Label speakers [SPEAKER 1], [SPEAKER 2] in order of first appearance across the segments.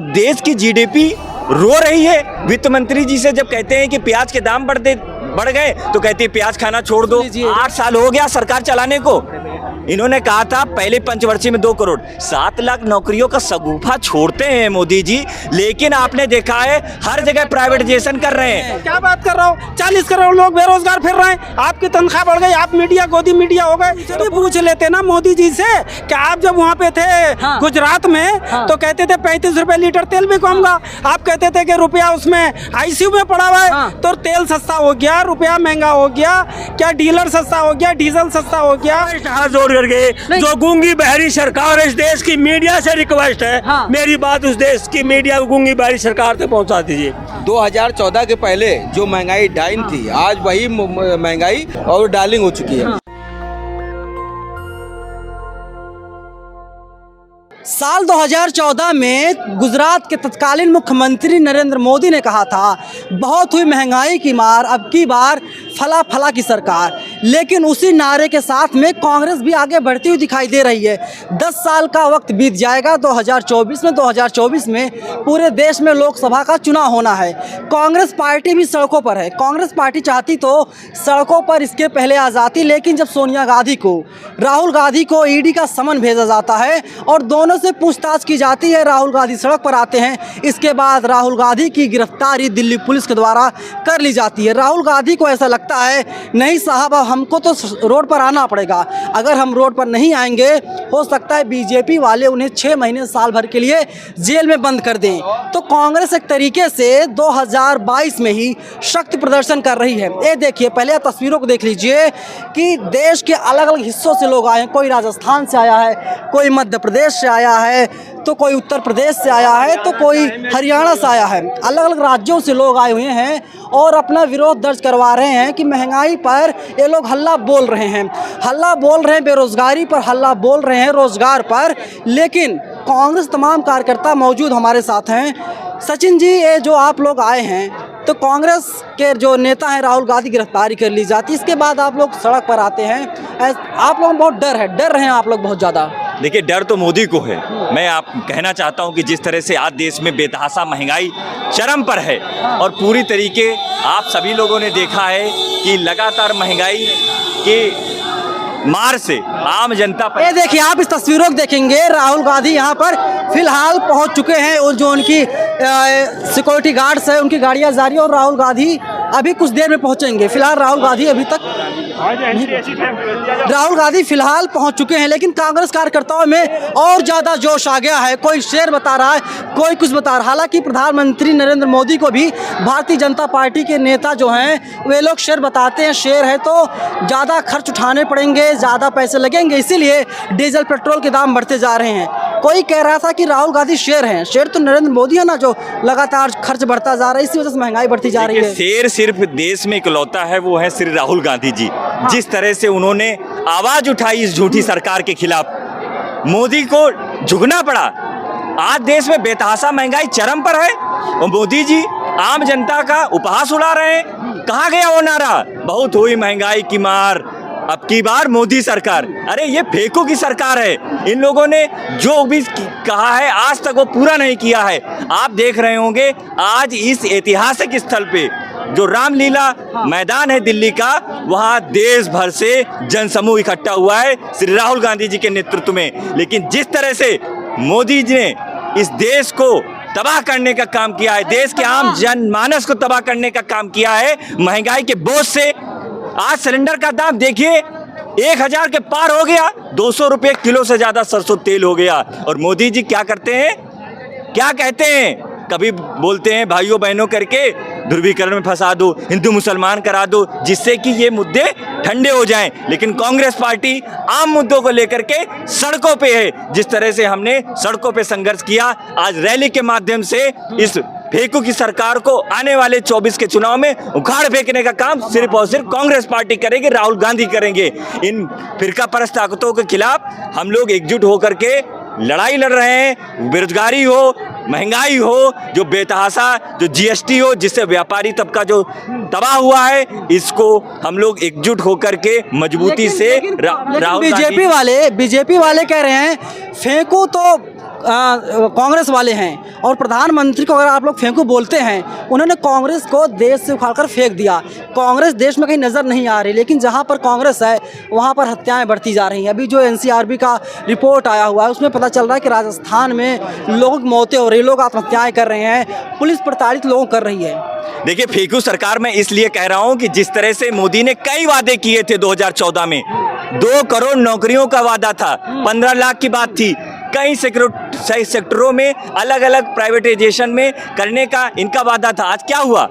[SPEAKER 1] देश की जीडीपी रो रही है। वित्त मंत्री जी से जब कहते हैं कि प्याज के दाम बढ़ गए तो कहते हैं प्याज खाना छोड़ दो। 8 साल हो गया सरकार चलाने को। इन्होंने कहा था पहले पंचवर्षीय में 2 करोड़, 7 लाख नौकरियों का सगुफा छोड़ते हैं मोदी जी, लेकिन आपने देखा है हर जगह प्राइवेटाइजेशन कर रहे हैं।
[SPEAKER 2] क्या बात कर रहा हूँ, 40 करोड़ लोग बेरोजगार फिर रहे हैं, आपकी तनख्वाह बढ़ गई, आप मीडिया गोदी मीडिया हो गए। तो पूछ लेते ना मोदी जी से कि आप जब वहाँ पे थे गुजरात में तो कहते थे 35 रुपए लीटर तेल भी कहूँगा, आप कहते थे कि रुपया उसमें आईसीयू में पड़ा हुआ है। तो तेल सस्ता हो गया, रुपया महंगा हो गया, क्या डीलर सस्ता हो गया, डीजल सस्ता हो गया।
[SPEAKER 3] जो गूंगी बहरी सरकार है इस देश की, मीडिया से रिक्वेस्ट है मेरी बात उस देश की मीडिया को गूंगी बहरी सरकार तक पहुंचा दीजिए।
[SPEAKER 4] 2014 के पहले जो महंगाई डाइन थी, आज वही महंगाई और डार्लिंग हो चुकी है।
[SPEAKER 5] साल 2014 में गुजरात के तत्कालीन मुख्यमंत्री नरेंद्र मोदी ने कहा था बहुत हुई महंगाई की मार, अब की बार फला फला की सरकार। लेकिन उसी नारे के साथ में कांग्रेस भी आगे बढ़ती हुई दिखाई दे रही है। 10 साल का वक्त बीत जाएगा 2024 में पूरे देश में लोकसभा का चुनाव होना है। कांग्रेस पार्टी भी सड़कों पर है। कांग्रेस पार्टी चाहती तो सड़कों पर इसके पहले आ जाती, लेकिन जब सोनिया गांधी को, राहुल गांधी को ईडी का समन भेजा जाता है और दोनों से पूछताछ की जाती है, राहुल गांधी सड़क पर आते हैं। इसके बाद राहुल गांधी की गिरफ्तारी दिल्ली पुलिस के द्वारा कर ली जाती है। राहुल गांधी को ऐसा लगता है नहीं साहब, अब हमको तो रोड पर आना पड़ेगा, अगर हम रोड पर नहीं आएंगे हो सकता है बीजेपी वाले उन्हें 6 महीने साल भर के लिए जेल में बंद कर दें। तो कांग्रेस एक तरीके से 2022 में ही शक्ति प्रदर्शन कर रही है। ये देखिए, पहले तस्वीरों को देख लीजिए कि देश के अलग अलग हिस्सों से लोग आए हैं। कोई राजस्थान से आया है, कोई मध्य प्रदेश से आया है, तो कोई उत्तर प्रदेश से आया है, तो कोई हरियाणा से आया है। अलग अलग राज्यों से लोग आए हुए हैं और अपना विरोध दर्ज करवा रहे हैं कि महंगाई पर ये लोग हल्ला बोल रहे हैं, बेरोजगारी पर हल्ला बोल रहे हैं, रोजगार पर। लेकिन कांग्रेस तमाम कार्यकर्ता मौजूद हमारे साथ हैं। सचिन जी, ये जो आप लोग आए हैं तो कांग्रेस के जो नेता हैं राहुल गांधी गिरफ्तारी कर ली जाती, इसके बाद आप लोग सड़क पर आते हैं, आप लोगों को बहुत डर रहे हैं आप लोग बहुत ज़्यादा।
[SPEAKER 1] देखिए, डर तो मोदी को है। मैं आप कहना चाहता हूं कि जिस तरह से आज देश में बेतहाशा महंगाई चरम पर है और पूरी तरीके आप सभी लोगों ने देखा है कि लगातार महंगाई के मार से आम जनता पर।
[SPEAKER 5] ये देखिए, आप इस तस्वीरों को देखेंगे, राहुल गांधी यहाँ पर फिलहाल पहुँच चुके हैं और जो उनकी सिक्योरिटी गार्ड्स है उनकी गाड़ियाँ जारी है और राहुल गांधी अभी कुछ देर में पहुँचेंगे। फिलहाल राहुल गांधी फिलहाल पहुंच चुके हैं, लेकिन कांग्रेस कार्यकर्ताओं में और ज़्यादा जोश आ गया है। कोई शेर बता रहा है, कोई कुछ बता रहा है। हालांकि प्रधानमंत्री नरेंद्र मोदी को भी भारतीय जनता पार्टी के नेता जो हैं वे लोग शेर बताते हैं, शेर है तो ज़्यादा खर्च उठाने पड़ेंगे, ज़्यादा पैसे लगेंगे, इसीलिए डीजल पेट्रोल के दाम बढ़ते जा रहे हैं। कोई कह रहा था कि राहुल गांधी शेर हैं, शेर तो नरेंद्र मोदी है ना, जो लगातार खर्च बढ़ता जा रहा है, इसी वजह से महंगाई बढ़ती जा रही है।
[SPEAKER 1] शेर सिर्फ देश में इकलौता है, वो है श्री राहुल गांधी जी। जिस तरह से उन्होंने आवाज उठाई इस झूठी सरकार के खिलाफ, मोदी को झुकना पड़ा। आज देश में बेतहाशा महंगाई चरम पर है और मोदी जी आम जनता का उपहास उड़ा रहे हैं। कहाँ गया वो नारा, बहुत हुई महंगाई की मार, अब की बार मोदी सरकार। अरे ये फेंको की सरकार है। इन लोगों ने जो भी कहा है आज तक वो पूरा नहीं किया है। आप देख रहे होंगे आज इस ऐतिहासिक स्थल पे जो रामलीला मैदान है दिल्ली का, वहाँ देश भर से जनसमूह इकट्ठा हुआ है श्री राहुल गांधी जी के नेतृत्व में। लेकिन जिस तरह से मोदी जी ने इस देश को तबाह करने का काम किया है, देश के आम जनमानस को तबाह करने का काम किया है महंगाई के बोझ से। आज सिलेंडर का दाम देखिए 1000 के पार हो गया, 200 रुपये किलो से ज़्यादा सरसों तेल हो गया। और मोदी जी क्या करते हैं, क्या कहते हैं, कभी बोलते हैं भाइयों बहनों करके ध्रुवीकरण में फंसा दो, हिंदू मुसलमान करा दो, जिससे कि ये मुद्दे ठंडे हो जाएं। लेकिन कांग्रेस पार्टी आम मुद्दों को लेकर के सड़कों पे है। जिस तरह से हमने सड़कों पे संघर्ष किया, आज रैली के माध्यम से इस फेंकू की सरकार को आने वाले 24 के चुनाव में उखाड़ फेंकने का काम सिर्फ और सिर्फ कांग्रेस पार्टी करेगी, राहुल गांधी करेंगे। इन फिरका परस्त ताकतों के खिलाफ हम लोग एकजुट होकर के लड़ाई लड़ रहे हैं। बेरोजगारी हो, महंगाई हो, जो बेतहाशा जो जीएसटी हो, जिससे व्यापारी तबका जो तबाह हुआ है, इसको हम लोग एकजुट होकर के मजबूती से
[SPEAKER 5] बीजेपी वाले कह रहे हैं फेंकू तो कांग्रेस वाले हैं और प्रधानमंत्री को अगर आप लोग फेंको बोलते हैं, उन्होंने कांग्रेस को देश से उखाड़कर फेंक दिया। कांग्रेस देश में कहीं नज़र नहीं आ रही, लेकिन जहां पर कांग्रेस है वहां पर हत्याएं बढ़ती जा रही हैं। अभी जो एनसीआरबी का रिपोर्ट आया हुआ है उसमें पता चल रहा है कि राजस्थान में लोगों की मौतें हो रही, लोग आत्महत्याएं कर रहे हैं, पुलिस प्रताड़ित लोगों कर रही है।
[SPEAKER 1] देखिए, फेंकू सरकार मैं इसलिए कह रहा हूं कि जिस तरह से मोदी ने कई वादे किए थे 2014 में, 2 करोड़ नौकरियों का वादा था, 15 लाख की बात थी, कई सेक्टरों में अलग अलग प्राइवेटाइजेशन में करने का इनका वादा था। आज क्या हुआ?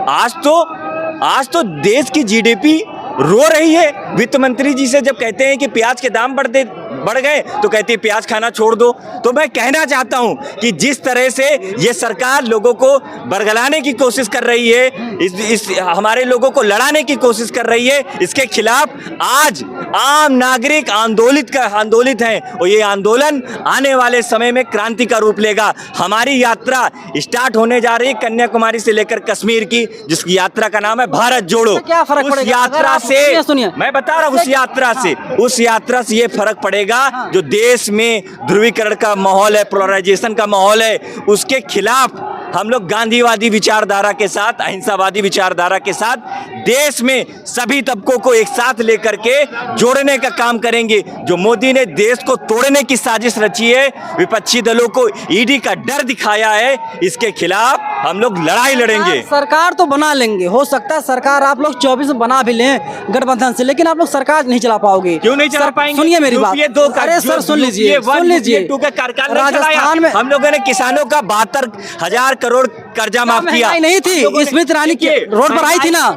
[SPEAKER 1] आज तो देश की जीडीपी रो रही है। वित्त मंत्री जी से जब कहते हैं कि प्याज के दाम बढ़ गए तो कहती है प्याज खाना छोड़ दो। तो मैं कहना चाहता हूं कि जिस तरह से ये सरकार लोगों को बरगलाने की कोशिश कर रही है, इस हमारे लोगों को लड़ाने की कोशिश कर रही है, इसके खिलाफ आज आम नागरिक आंदोलित हैं और ये आंदोलन आने वाले समय में क्रांति का रूप लेगा। हमारी यात्रा स्टार्ट होने जा रही है कन्याकुमारी से लेकर कश्मीर की, जिसकी यात्रा का नाम है भारत जोड़ो।
[SPEAKER 5] क्या फर्क
[SPEAKER 1] उस
[SPEAKER 5] पड़ेगा?
[SPEAKER 1] यात्रा से
[SPEAKER 5] सुनिए,
[SPEAKER 1] मैं बता रहा हूं, उस यात्रा से ये फर्क पड़ेगा जो देश में ध्रुवीकरण का माहौल है, पोलराइजेशन का माहौल है, उसके खिलाफ हम लोग गांधीवादी विचारधारा के साथ, अहिंसावादी विचारधारा के साथ देश में सभी तबकों को एक साथ लेकर के जोड़ने का काम करेंगे। जो मोदी ने देश को तोड़ने की साजिश रची है, विपक्षी दलों को ईडी का डर दिखाया है, इसके खिलाफ हम लोग लड़ाई लड़ेंगे।
[SPEAKER 5] सरकार तो बना लेंगे, हो सकता है सरकार आप लोग 24 में बना भी लें गठबंधन से, लेकिन आप लोग सरकार नहीं चला पाओगे।
[SPEAKER 1] क्यों नहीं चला पाएंगे?
[SPEAKER 5] सुनिए मेरी बात। अरे सर सुन लीजिए, राजस्थान में
[SPEAKER 1] हम लोगों ने किसानों का 72,000 करोड़ कर्जा माफ किया।
[SPEAKER 5] नहीं थी, स्मृति ईरानी रोड पर आई थी ना।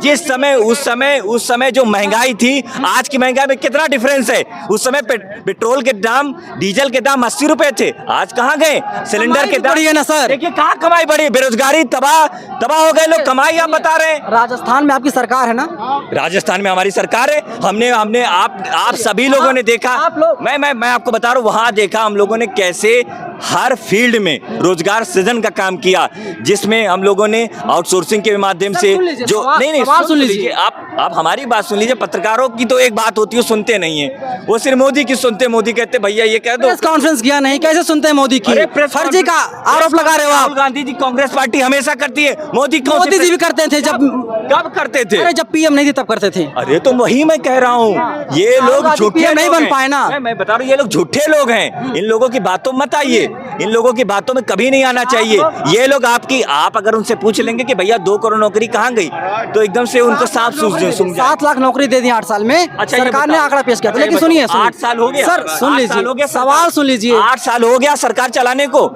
[SPEAKER 1] उस समय जो महंगाई थी, आज की महंगाई में कितना डिफरेंस है। उस समय पेट्रोल के दाम, डीजल के दाम 80 रुपए थे, आज कहाँ गए? सिलेंडर के दाम
[SPEAKER 5] बढ़ी है ना सर।
[SPEAKER 1] देखिए कहाँ कमाई बढ़ी, बेरोजगारी तबाह हो गए लोग, कमाई आप बता रहे हैं।
[SPEAKER 5] राजस्थान में आपकी सरकार है ना?
[SPEAKER 1] राजस्थान में हमारी सरकार है। हमने आप सभी लोगों ने देखा, मैं आपको बता रहा हूँ, वहां देखा हम लोगों ने कैसे हर फील्ड में रोजगार सृजन का काम किया, जिसमें हम लोगों ने आउटसोर्सिंग के माध्यम से जो नहीं
[SPEAKER 5] सुन लीजिए,
[SPEAKER 1] आप हमारी बात सुन लीजिए। पत्रकारों की तो एक बात होती है, सुनते नहीं है, वो सिर्फ मोदी की सुनते। मोदी कहते भैया ये कह दो,
[SPEAKER 5] प्रेस कॉन्फ्रेंस किया नहीं, कैसे सुनते हैं मोदी की? फर्जी का आरोप लगा रहे हो आप।
[SPEAKER 1] राहुल गांधी जी कांग्रेस पार्टी हमेशा करती है, मोदी
[SPEAKER 5] जी भी करते थे।
[SPEAKER 1] कब करते थे?
[SPEAKER 5] अरे जब पीएम नहीं थे तब करते थे।
[SPEAKER 1] अरे तो वही मैं कह रहा हूँ, ये लोग झूठे
[SPEAKER 5] नहीं बन पाए ना।
[SPEAKER 1] मैं बता रहा हूँ, ये लोग झूठे लोग हैं। इन लोगों की बातों मत आइए, इन लोगों की बातों में कभी नहीं आना चाहिए। ये लोग आप अगर उनसे पूछ लेंगे कि भैया 2 करोड़ नौकरी कहाँ गई, तो एकदम से उनको साफ सूझ
[SPEAKER 5] 7 लाख नौकरी दे दी 8 साल में।
[SPEAKER 1] अच्छा,
[SPEAKER 5] सरकार ने आंकड़ा पेश किया था। लेकिन सुनिए,
[SPEAKER 1] 8 साल हो गया
[SPEAKER 5] सर, सुन लीजिए, सवाल सुन लीजिए।
[SPEAKER 1] 8 साल हो गया सरकार चलाने को।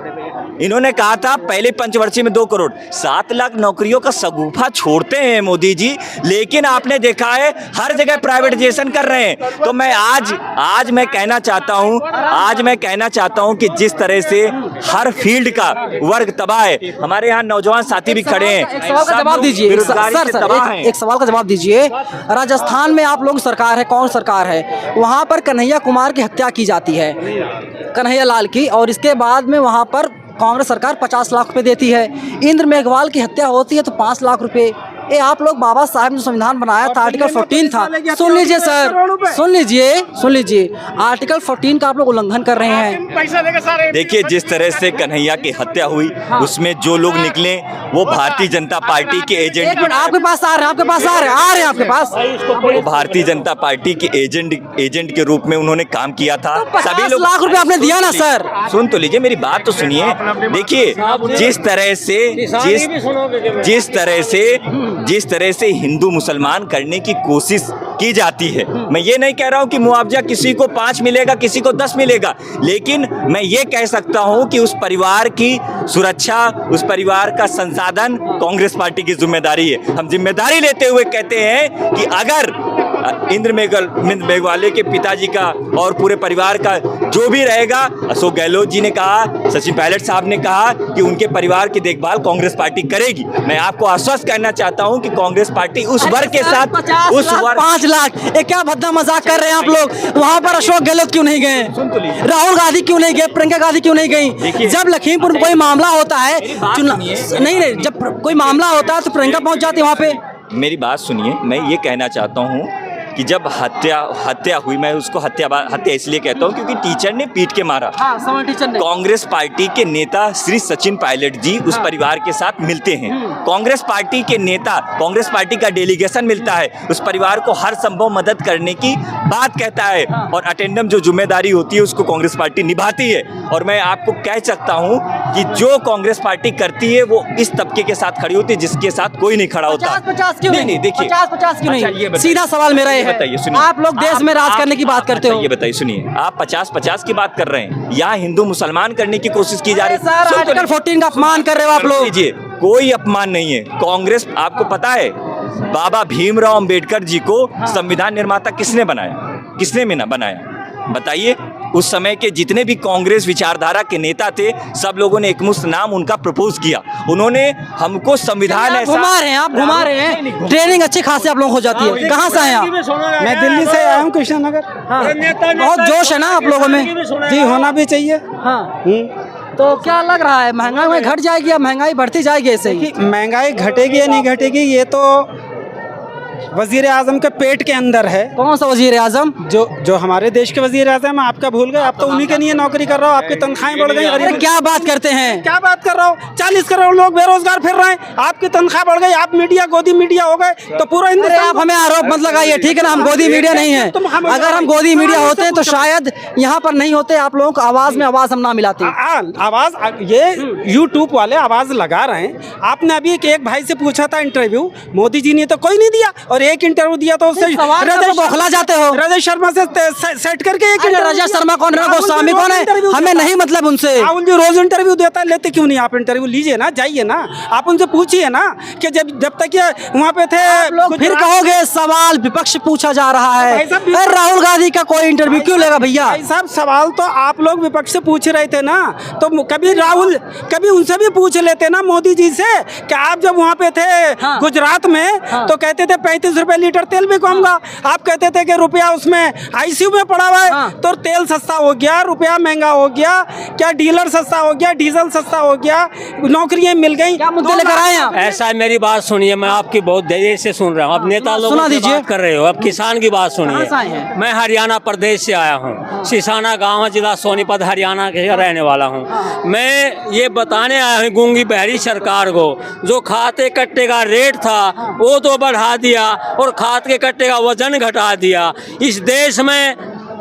[SPEAKER 1] इन्होंने कहा था पहले पंचवर्षीय में 2 करोड़, 7 लाख नौकरियों का शगुफा छोड़ते हैं मोदी जी, लेकिन आपने देखा है हर जगह प्राइवेटाइजेशन कर रहे हैं। तो मैं आज मैं कहना चाहता हूं कि जिस तरह से हर फील्ड का वर्ग तबाह है, हमारे यहाँ नौजवान साथी भी खड़े हैं।
[SPEAKER 5] एक सवाल का जवाब दीजिए एक सवाल का जवाब दीजिए। राजस्थान में आप लोग सरकार है, कौन सरकार है? वहाँ पर कन्हैया कुमार की हत्या की जाती है, कन्हैया लाल की, और इसके बाद में वहाँ पर कांग्रेस सरकार 50 लाख रुपए देती है। इंद्र मेघवाल की हत्या होती है तो 5 लाख रुपए। ये आप लोग बाबा साहब ने संविधान बनाया था, आर्टिकल 14 था। सुन लीजिए सर, सुन लीजिए, आर्टिकल 14 का आप लोग उल्लंघन कर रहे हैं।
[SPEAKER 1] देखिए, जिस तरह से कन्हैया की हत्या हुई, उसमें जो लोग निकले वो भारतीय जनता पार्टी के एजेंट,
[SPEAKER 5] आपके पास आ रहे हैं आपके पास,
[SPEAKER 1] वो भारतीय जनता पार्टी के एजेंट के रूप में उन्होंने काम किया था।
[SPEAKER 5] सभी लोग लाख रुपए आपने दिया ना सर।
[SPEAKER 1] सुन तो लीजिए, मेरी बात तो सुनिए। देखिए, जिस तरह से हिंदू मुसलमान करने की कोशिश की जाती है, मैं ये नहीं कह रहा हूं कि मुआवजा किसी को 5 मिलेगा, किसी को 10 मिलेगा, लेकिन मैं ये कह सकता हूं कि उस परिवार की सुरक्षा, उस परिवार का संसाधन कांग्रेस पार्टी की जिम्मेदारी है। हम जिम्मेदारी लेते हुए कहते हैं कि अगर इंद्र मेघवाले के पिताजी का और पूरे परिवार का जो भी रहेगा, अशोक गहलोत जी ने कहा, सचिन पायलट साहब ने कहा कि उनके परिवार की देखभाल कांग्रेस पार्टी करेगी। मैं आपको आश्वस्त करना चाहता हूं कि कांग्रेस पार्टी उस वर्ग के साथ, उस वर्ग
[SPEAKER 5] 5 लाख, ये क्या भद्दा मजाक कर रहे हैं आप लोग? वहां पर अशोक गहलोत क्यों नहीं गए? राहुल गांधी क्यों नहीं गए? प्रियंका गांधी क्यों नहीं गई? जब लखीमपुर में कोई मामला होता है, नहीं, जब कोई मामला होता है तो प्रियंका पहुंच जाती है वहां पे।
[SPEAKER 1] मेरी बात सुनिए, मैं ये कहना चाहता हूं कि जब हत्या हुई, मैं उसको हत्या इसलिए कहता हूँ क्योंकि टीचर ने पीट के मारा।
[SPEAKER 5] हाँ, समर टीचर ने।
[SPEAKER 1] कांग्रेस पार्टी के नेता श्री सचिन पायलट जी उस परिवार के साथ मिलते हैं। कांग्रेस पार्टी के नेता, कांग्रेस पार्टी का डेलीगेशन मिलता है, उस परिवार को हर संभव मदद करने की बात कहता है और अटेंडम जो जिम्मेदारी होती है उसको कांग्रेस पार्टी निभाती है। और मैं आपको कह सकता हूं कि जो कांग्रेस पार्टी करती है वो इस तबके के साथ खड़ी होती है जिसके साथ कोई नहीं खड़ा होता।
[SPEAKER 5] 50-50 क्यों नहीं?
[SPEAKER 1] देखिए
[SPEAKER 5] 50-50 क्यों
[SPEAKER 1] अच्छा, ये
[SPEAKER 5] नहीं?
[SPEAKER 1] बताइए।
[SPEAKER 5] सीधा सवाल मेरा ये
[SPEAKER 1] बताइए,
[SPEAKER 5] है,
[SPEAKER 1] सुनिए।
[SPEAKER 5] आप लोग देश में राज करने की बात करते हो।
[SPEAKER 1] ये बताइए, सुनिए, आप 50-50 की बात कर रहे हैं, यहाँ हिंदू मुसलमान करने की कोशिश की जा रही
[SPEAKER 5] सर, आर्टिकल 14 का अपमान कर रहे हो आप लोग।
[SPEAKER 1] लीजिए, कोई अपमान नहीं है। कांग्रेस, आपको पता है बाबा भीमराव अंबेडकर जी को संविधान निर्माता किसने बनाया, किसने बनाया बताइए? उस समय के जितने भी कांग्रेस विचारधारा के नेता थे सब लोगों ने एकमुश्त नाम उनका प्रपोज किया। उन्होंने हमको संविधान ऐसा
[SPEAKER 5] घुमा रहे हैं, आप घुमा रहे हैं। ट्रेनिंग अच्छी खासी आप लोगों को हो जाती है। कहाँ से आए आप?
[SPEAKER 2] मैं दिल्ली से आया हूँ, कृष्णनगर।
[SPEAKER 5] बहुत जोश है ना आप लोगों में?
[SPEAKER 2] जी, होना भी चाहिए।
[SPEAKER 5] हाँ, तो क्या लग रहा है, महंगाई घट जाएगी या महंगाई बढ़ती जाएगी ऐसे ही?
[SPEAKER 2] महंगाई घटेगी या नहीं घटेगी ये तो वजीर आजम के पेट के अंदर है।
[SPEAKER 5] कौन सा वजीर आजम?
[SPEAKER 2] जो हमारे देश के वजीर आजम, आपका भूल गए? आप तो उन्हीं के लिए नौकरी कर रहे हो, आपकी तनख्वाहें बढ़ गई।
[SPEAKER 5] अरे क्या बात करते हैं?
[SPEAKER 2] क्या बात कर रहा हो? 40 करोड़ लोग बेरोजगार फिर रहे हैं, आपकी तनख्वाह बढ़ गई, आप मीडिया गोदी मीडिया हो गए, तो पूरा हिंदुस्तान।
[SPEAKER 5] आप हमें आरोप मत लगाइए, ठीक है ना? हम गोदी मीडिया नहीं है। अगर हम गोदी मीडिया होते तो शायद यहाँ पर नहीं होते। आप लोगों को आवाज में आवाज हम ना मिलाते।
[SPEAKER 2] आवाज ये यूट्यूब वाले आवाज लगा रहे हैं। आपने अभी एक भाई से पूछा था इंटरव्यू, मोदी जी ने तो कोई नहीं दिया, और एक इंटरव्यू दिया तो उससे
[SPEAKER 5] बौखला जाते हो।
[SPEAKER 2] रजत शर्मा से सेट करके एक
[SPEAKER 5] रजत शर्मा कौन है, गोस्वामी कौन है? हमें नहीं मतलब उनसे।
[SPEAKER 2] राहुल जी रोज इंटरव्यू देता है, लेते क्यों नहीं? आप इंटरव्यू लीजिए ना, जाइए ना, आप उनसे पूछिए ना कि जब तक ये वहाँ पे थे।
[SPEAKER 5] लोग फिर कहोगे सवाल विपक्ष पूछा जा रहा है, राहुल गांधी का कोई इंटरव्यू क्यों लेगा भैया?
[SPEAKER 2] भाई साहब, सवाल तो आप लोग विपक्ष से पूछ रहे थे ना, तो कभी उनसे भी पूछ लेते ना मोदी जी से कि आप जब वहाँ पे थे गुजरात में तो कहते थे 35 रुपए लीटर तेल भी कहूँगा, आप कहते थे कि रुपया उसमें आईसीयू में पड़ा हुआ है, तो तेल सस्ता हो गया, रुपया महंगा हो गया, क्या डीलर सस्ता हो गया, डीजल सस्ता हो गया, नौकरियां मिल गई।
[SPEAKER 5] क्या मुद्दे लेकर आए हैं?
[SPEAKER 3] ऐसा मेरी बात सुनिए, मैं आपकी बहुत देर से सुन रहा हूँ। अब नेता लोग बात कर रहे हो, अब किसान की बात सुनिए। मैं हरियाणा प्रदेश से आया हूँ, सिसाना गाँव, जिला सोनीपत, हरियाणा के रहने वाला हूँ। मैं ये बताने आया हूँ गूंगी बहरी सरकार को, जो खाते कट्टे का रेट था वो तो बढ़ा दिया और खाद के कट्टे का वजन घटा दिया।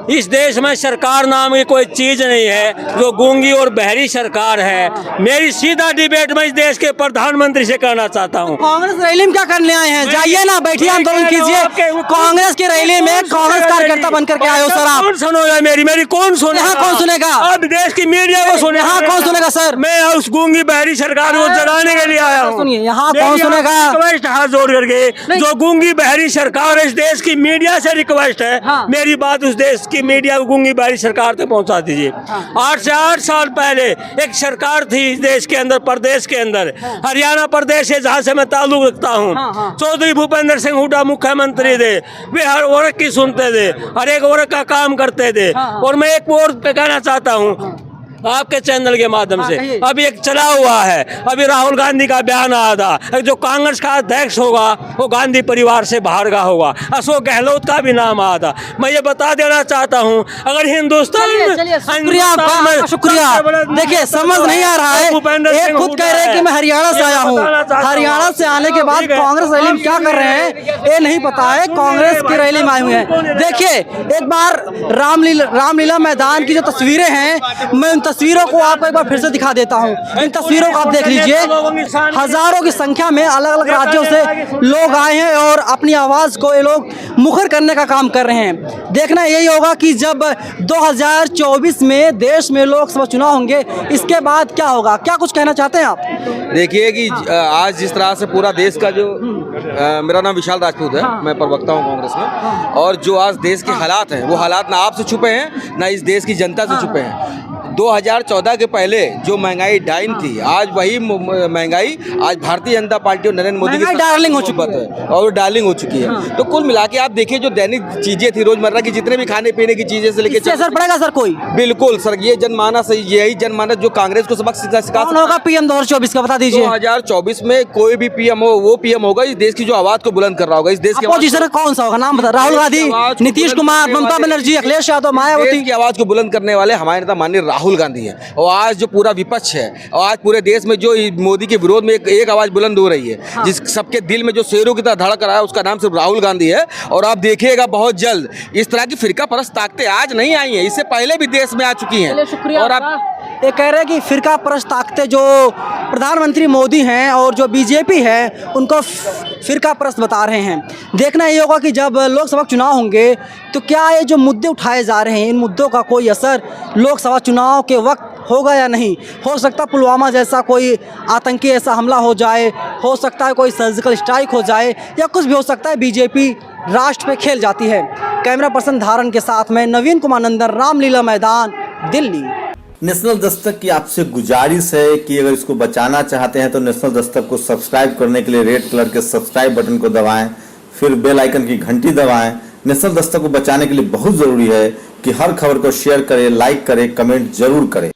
[SPEAKER 3] इस देश में सरकार नाम की कोई चीज नहीं है, जो गूंगी और बहरी सरकार है। मेरी सीधा डिबेट में इस देश के प्रधानमंत्री से करना चाहता हूँ।
[SPEAKER 5] कांग्रेस रैली में क्या करने आए हैं? जाइए ना, बैठिए, आंदोलन कीजिए। कांग्रेस की रैली में कांग्रेस कार्यकर्ता बनकर के आए हो सर आप?
[SPEAKER 3] कौन सुनेगा मेरी कौन सुनेगा?
[SPEAKER 5] यहाँ कौन सुनेगा?
[SPEAKER 3] अब देश की मीडिया को सुनेगा।
[SPEAKER 5] यहाँ कौन सुनेगा सर?
[SPEAKER 3] मैं उस गूंगी बहरी सरकार को जगाने के लिए आया हूँ।
[SPEAKER 5] सुनिए, यहाँ कौन सुनेगा?
[SPEAKER 3] रिक्वेस्ट हाथ जोड़ करके, जो गूंगी बहरी सरकार इस देश की मीडिया से रिक्वेस्ट है, मेरी बात उस देश की मीडिया को गूंगी बहरी सरकार तक पहुंचा दीजिए। 8 से 8 साल पहले एक सरकार थी इस देश के अंदर, प्रदेश के अंदर, हरियाणा प्रदेश है जहाँ से मैं ताल्लुक रखता हूँ। चौधरी भूपेंद्र सिंह हुड्डा मुख्यमंत्री थे, वे हर वर्ग की सुनते थे, हर एक वर्ग का काम करते थे। और मैं एक और पे कहना चाहता हूँ आपके चैनल के माध्यम से, अभी एक चला हुआ है, अभी राहुल गांधी का बयान आया था, जो कांग्रेस का अध्यक्ष होगा वो गांधी परिवार से बाहर का होगा। अशोक गहलोत का भी नाम आया था। मैं ये बता देना चाहता हूँ, अगर हिंदुस्तान में
[SPEAKER 5] शुक्रिया। देखिए, समझ नहीं आ रहा है, एक खुद कह रहे हैं कि मैं हरियाणा से आया हूँ, हरियाणा से आने के बाद कांग्रेस रैली में क्या कर रहे हैं ये नहीं पता है, कांग्रेस की रैली में आए हुए हैं। देखिए, एक बार रामलीला मैदान की जो तस्वीरें हैं, मैं उन तस्वीरों को आपको एक बार फिर से दिखा देता हूं। इन तस्वीरों को आप देख लीजिए, हजारों की संख्या में अलग अलग राज्यों से लोग आए हैं और अपनी आवाज को ये लोग मुखर करने का काम कर रहे हैं। देखना यही होगा कि जब 2024 में देश में लोकसभा चुनाव होंगे, इसके बाद क्या होगा। क्या कुछ कहना चाहते हैं आप?
[SPEAKER 4] देखिए कि आज जिस तरह से पूरा देश का जो मेरा नाम विशाल राजपूत है, मैं प्रवक्ता हूँ कांग्रेस में, और जो आज देश के हालात हैं वो हालात ना आपसे छुपे हैं ना इस देश की जनता से छुपे हैं। 2014 के पहले जो महंगाई डाइन थी, आज वही महंगाई आज भारतीय जनता पार्टी और नरेंद्र मोदी
[SPEAKER 5] महंगाई डार्लिंग हो चुकी
[SPEAKER 4] है और डार्लिंग हो चुकी है। तो कुल मिला के आप देखिए जो दैनिक चीजें थी रोजमर्रा की, जितने भी खाने पीने की चीजें से लेके
[SPEAKER 5] इससे असर पड़ेगा सर कोई?
[SPEAKER 4] बिल्कुल सर, ये जनमानस यही जनमानस जो कांग्रेस को सबक सिखा
[SPEAKER 5] कौन होगा पीएम 2024 का बता दीजिए?
[SPEAKER 4] 2024 में कोई भी पीएम हो, वो पीएम होगा इस देश की जो आवाज को बुलंद कर रहा होगा, इस देश की
[SPEAKER 5] अपोजिशन कौन सा होगा? नाम बता। राहुल गांधी, नीतीश कुमार, ममता बनर्जी, अखिलेश यादव, मायावती
[SPEAKER 4] की आवाज को बुलंद करने वाले हमारे नेता माननीय राहुल गांधी हैं। और आज जो पूरा विपक्ष है और आज पूरे देश में जो मोदी के विरोध में एक आवाज बुलंद हो रही है, जिस सबके दिल में जो शेरों की तरह धड़क रहा है, उसका नाम सिर्फ राहुल गांधी है। और आप देखिएगा बहुत जल्द इस तरह की फिरका परस्त ताकतें आज नहीं आई हैं, इससे पहले भी देश में आ चुकी हैं। और आप
[SPEAKER 5] ये कह रहे हैं कि फिरका परस्त ताकतें जो प्रधानमंत्री मोदी हैं और जो बीजेपी है उनको फिरका परस्त बता रहे हैं। देखना ये होगा कि जब लोकसभा चुनाव होंगे तो क्या ये जो मुद्दे उठाए जा रहे हैं, इन मुद्दों का कोई असर लोकसभा चुनाव के वक्त होगा या नहीं। हो सकता है पुलवामा जैसा कोई आतंकी ऐसा हमला हो जाए, हो सकता है कोई सर्जिकल स्ट्राइक हो जाए, या कुछ भी हो सकता है। बीजेपी राष्ट्र पे खेल जाती है। कैमरा पर्सन धारण के साथ में नवीन कुमार नंदन, रामलीला मैदान, दिल्ली।
[SPEAKER 6] नेशनल दस्तक की आपसे गुजारिश है कि अगर इसको बचाना चाहते हैं तो नेशनल दस्तक को सब्सक्राइब करने के लिए रेड कलर के सब्सक्राइब बटन को दबाएं, फिर बेल आइकन की घंटी दबाएं। नेशनल दस्तक को बचाने के लिए बहुत जरूरी है कि हर खबर को शेयर करें, लाइक करें, कमेंट जरूर करें।